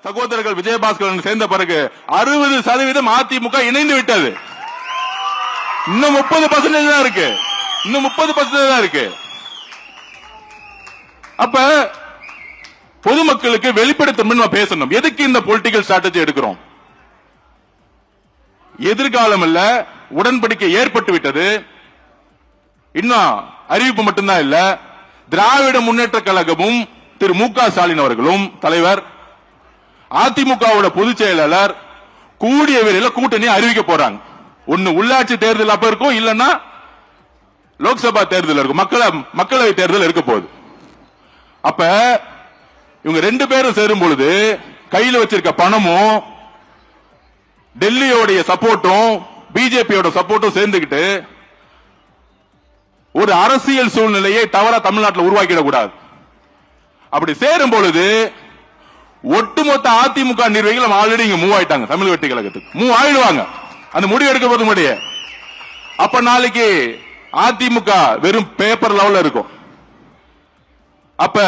சகோதரர்கள் விஜயபாஸ்கர் சேர்ந்த பிறகு 60% அதிமுக இணைந்து விட்டது. இன்னும் 30% தான் இருக்கு. இன்னும் 30% தான் இருக்கு. அப்ப பொதுமக்களுக்கு வெளிப்படுத்தணும் பேசணும். எதுக்கு இந்த பொலிட்டிக்கல் ஸ்ட்ராட்டஜி எடுக்கிறோம்? எதிர்காலம் இல்ல, உடன்படிக்கை ஏற்பட்டு விட்டது. இன்னும் அறிவிப்பு மட்டும்தான் இல்ல. திராவிட முன்னேற்ற கழகமும் திரு மு க ஸ்டாலின் அவர்களும் தலைவர், அதிமுகவோட பொதுச் செயலாளர் கூடிய விரைவில் கூட்டணி அறிவிக்க போறாங்க. ஒன்னு உள்ளாட்சி தேர்தல் அப்ப இருக்கும், இல்லன்னா லோக்சபா தேர்தல் இருக்கும், மக்களவை தேர்தல் இருக்க போகுது. அப்ப இவங்க ரெண்டு பேரும் சேரும் பொழுது கையில் வச்சிருக்க பணமும் டெல்லியோடைய சப்போர்ட்டும் பிஜேபியோட சப்போர்ட்டும் சேர்ந்துகிட்டு ஒரு அரசியல் சூழ்நிலையை தவறா தமிழ்நாட்டில் உருவாக்கிட கூடாது. அப்படி சேரும் பொழுது ஒட்டுமொத்த அதிமுக நிர்வாகிகள் ஆல்ரெடி இங்க மூவ் ஆயிட்டாங்க. தமிழ் வெற்றி கழகத்துக்கு மூவ் ஆயிடுவாங்க. அந்த முடிவு எடுக்க போது முடிய அப்ப நாளைக்கு அதிமுக வெறும் பேப்பர் லெவல்ல இருக்கும். அப்ப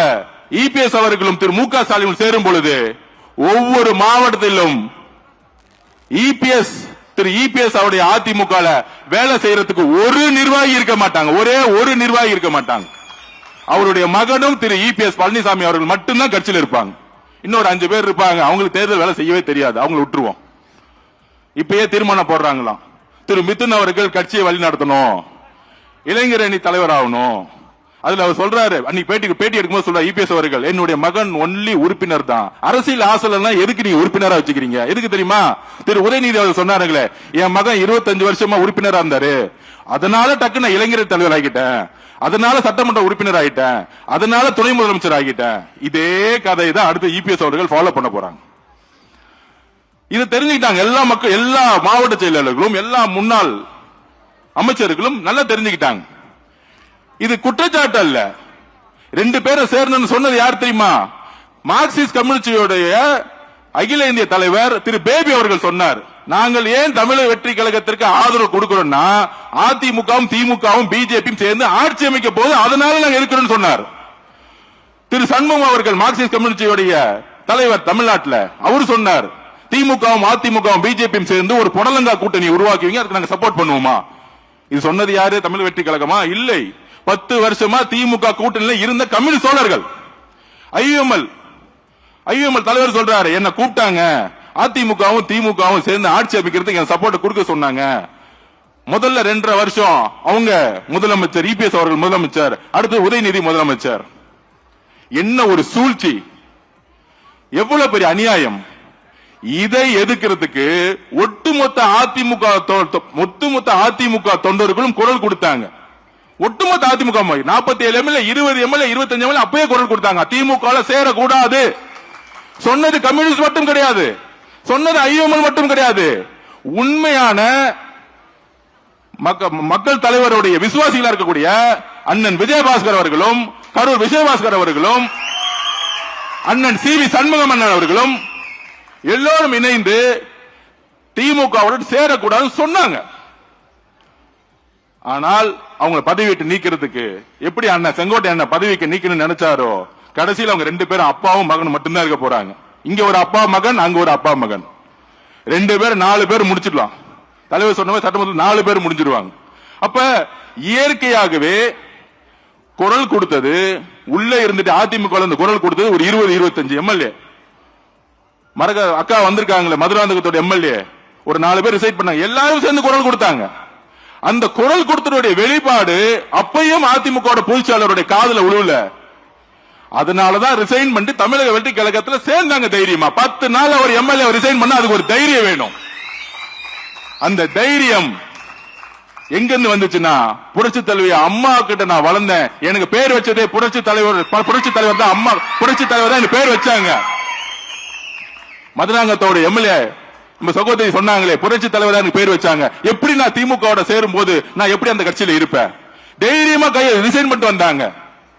இபிஎஸ் அவர்களும் திரு மு க ஸ்டாலின் சேரும் பொழுது ஒவ்வொரு மாவட்டத்திலும் திரு இபிஎஸ் அவருடைய அதிமுக வேலை செய்யறதுக்கு ஒரு நிர்வாகி இருக்க மாட்டாங்க. ஒரே ஒரு நிர்வாகி இருக்க மாட்டாங்க. அவருடைய மகனும் திரு இபிஎஸ் பழனிசாமி அவர்கள் மட்டும்தான் கட்சியில் இருப்பாங்க. இன்னொரு 5 பேர் இருப்பாங்க. அவங்களுக்கு தேர்தல் வேலை செய்யவே தெரியாது. அவங்களை விட்டுருவோம். இப்பயே தீர்மானம் போடுறாங்களாம், திரு மிதுன் அவர்கள் கட்சியை வழி நடத்தணும், இளைஞர் அணி தலைவர் ஆகணும். அதுல அவர் சொல்றாரு, அன்னைக்கு பேட்டி எடுக்கும்போது சொல்றாரு இபிஎஸ் அவர்கள், என்னுடைய மகன் ஒன்லி உறுப்பினர் தான், அரசியல் ஆசைலாம் எதுக்கு நீங்க உறுப்பினரா வச்சுக்கிறீங்க? எதுக்கு தெரியுமா? திரு உதயநிதி அவர் சொன்னாருங்களே, என் மகன் 25 வருஷமா உறுப்பினரா இருந்தாரு, அதனால டக்குன்னு இளைஞர் தலைவர் ஆகிட்டேன், அதனால சட்டமன்ற உறுப்பினர் ஆகிட்டேன், அதனால துணை முதலமைச்சர் ஆகிட்டேன். இதே கதை தான் அடுத்து இபிஎஸ் அவர்கள் ஃபாலோ பண்ண போறாங்க. இது தெரிஞ்சுக்கிட்டாங்க எல்லா மக்கள், எல்லா மாவட்ட செயலாளர்களும், எல்லா முன்னாள் அமைச்சர்களும் நல்லா தெரிஞ்சுக்கிட்டாங்க. இது குற்றச்சாட்டு அல்ல. ரெண்டு பேரும் சேர்ந்து சொன்னது யார் தெரியுமா? மார்க்சிஸ்ட் கம்யூனிஸ்டுடைய அகில இந்திய தலைவர் திரு பேபி அவர்கள் சொன்னார், நாங்கள் ஏன் தமிழக வெற்றி கழகத்திற்கு ஆதரவு கொடுக்கிறோம்னா அதிமுகவும் திமுகவும் பிஜேபியும் சேர்ந்து ஆட்சி அமைக்க போது அதனால நாங்கள் இருக்கிறோம் சொன்னார். திரு சண்முகம் அவர்கள் மார்க்சிஸ்ட் கம்யூனிஸ்டுடைய தலைவர் தமிழ்நாட்டில் அவர் சொன்னார், திமுகவும் அதிமுகவும் பிஜேபியும் சேர்ந்து ஒரு புடலங்கா கூட்டணி உருவாக்குவீங்க, அதுக்கு நாங்க சப்போர்ட் பண்ணுவோமா? இது சொன்னது யாரு? தமிழ் வெற்றி கழகமா? இல்லை. 10 வருஷமா திமுக கூட்டணியில் இருந்த கம்யூனிஸ்ட் தோழர்கள். ஐஎம்எல் தலைவர் சொல்றாரு, என்ன கூப்பிட்டாங்க, அதிமுகவும் திமுகவும் சேர்ந்து ஆட்சி அமைக்கிறதுக்கு சப்போர்ட் கொடுக்க சொன்னாங்க. முதல்ல 2.5 வருஷம் அவங்க முதலமைச்சர் இபிஎஸ் அவர்கள் முதலமைச்சர், அடுத்து உதயநிதி முதலமைச்சர். என்ன ஒரு சூழ்ச்சி, எவ்வளவு பெரிய அநியாயம்! இதை எதிர்க்கிறதுக்கு ஒட்டுமொத்த அதிமுக தொண்டர்களும் குரல் கொடுத்தாங்க. ஒட்டுமொத்த அதிமுக 47 எம்எல்ஏ, 20 எம்எல்ஏ, 25 எம்எல்ஏ அப்பயே குரல் கொடுத்தாங்க, திமுக சேரக்கூடாது. சொன்னது கம்யூனிஸ்ட் மட்டும் கிடையாது, சொன்னது ஐஎம்எல் மட்டும் கிடையாது. உண்மையான மக்கள் தலைவருடைய விசுவாசிகளா இருக்கக்கூடிய அண்ணன் விஜயபாஸ்கர் அவர்களும், கரூர் விஜயபாஸ்கர் அவர்களும், அண்ணன் சி.வி. சண்முகம் அண்ணன் அவர்களும் எல்லோரும் இணைந்து திமுகவுடன் சேரக்கூடாதுன்னு சொன்னாங்க. ஆனால் அவங்க பதவி விட்டு நீக்கிறதுக்கு எப்படி அண்ணன் செங்கோட்டை அண்ணன் பதவிக்கு நீக்கணும்னு நினைச்சாரோ, கடைசியில் அவங்க 2 பேரும் அப்பாவும் மகனும் மட்டும்தான் இருக்க போறாங்க. இங்க ஒரு அப்பா மகன், அங்க ஒரு அப்பா மகன், 2 பேர் 4 பேர் முடிச்சிடலாம். தலைவர் சொன்ன சட்டமன்றத்தில் 4 பேர் முடிஞ்சிருவாங்க. அப்ப இயற்கையாகவே குரல் கொடுத்தது உள்ள இருந்துட்டு அதிமுக குரல் கொடுத்தது ஒரு 20-25 எம்எல்ஏ. அக்கா வந்திருக்காங்களே மதுராந்தகத்தோட எம்எல்ஏ ஒரு 4 பேர் ரிசைட் பண்ணாங்க, எல்லாரும் சேர்ந்து குரல் கொடுத்தாங்க. அந்த குரல் கொடுத்ததுடைய வெளிப்பாடு அப்பையும் அதிமுக பொதுச்செயலாளருடைய காதுல உழுவல. அதனாலதான் ரிசைன் பண்ணி தமிழக வெற்றி கழகத்தில் சேர்ந்தாங்க தைரியமா. 10 நாள் அவர் எம்எல்ஏ ரிசைன் பண்ண அதுக்கு ஒரு தைரியம் வேணும். அந்த தைரியம் எங்கிருந்து வந்துச்சுன்னா, புரட்சி தலைவி அம்மா கிட்ட நான் வளர்ந்தேன், எனக்கு பேர் வச்சதே புரட்சி தலைவர் தான், அம்மா புரட்சி தலைவர் தான் எனக்கு பேர் வச்சாங்க. மதுராங்கத்தோட எம்எல்ஏ நம்ம சகோதரி சொன்னாங்களே, புரட்சி தலைவர் தான் பேர் வச்சாங்க. எப்படி நான் திமுக சேரும் போது நான் எப்படி அந்த கட்சியில இருப்பேன்? தைரியமா ரிசைன் பண்ணிட்டு வந்தாங்க.